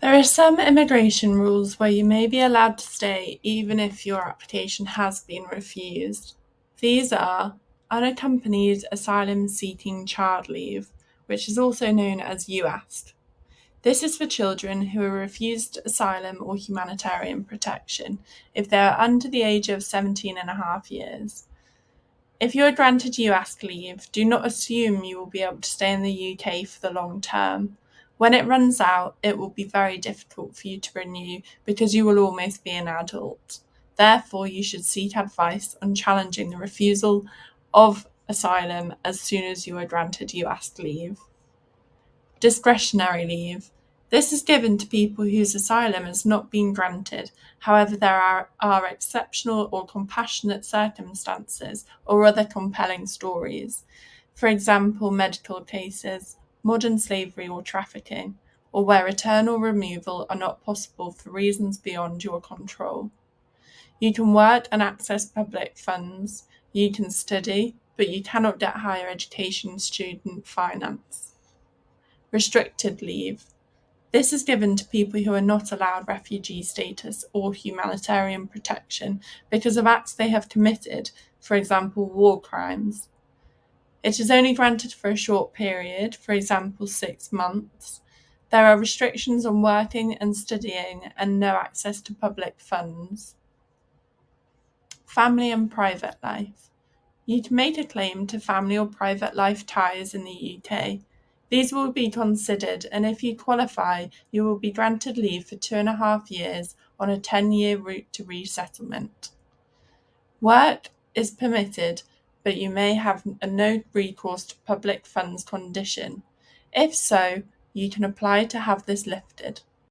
There are some immigration rules where you may be allowed to stay even if your application has been refused. These are unaccompanied asylum seeking child leave, which is also known as UASC. This is for children who are refused asylum or humanitarian protection if they are under the age of 17 and a half years. If you are granted UASC leave, do not assume you will be able to stay in the UK for the long term. When it runs out, it will be very difficult for you to renew because you will almost be an adult. Therefore, you should seek advice on challenging the refusal of asylum as soon as you are granted UASC leave. Discretionary leave. This is given to people whose asylum has not been granted. However, there are exceptional or compassionate circumstances or other compelling stories. For example, medical cases, modern slavery or trafficking, or where return or removal are not possible for reasons beyond your control. You can work and access public funds. You can study, but you cannot get higher education student finance. Restricted leave. This is given to people who are not allowed refugee status or humanitarian protection because of acts they have committed, for example, war crimes. It is only granted for a short period, for example, 6 months. There are restrictions on working and studying and no access to public funds. Family and private life. You can make a claim to family or private life ties in the UK. These will be considered, and if you qualify, you will be granted leave for 2.5 years on a 10-year route to resettlement. Work is permitted, but you may have a no recourse to public funds condition. If so, you can apply to have this lifted.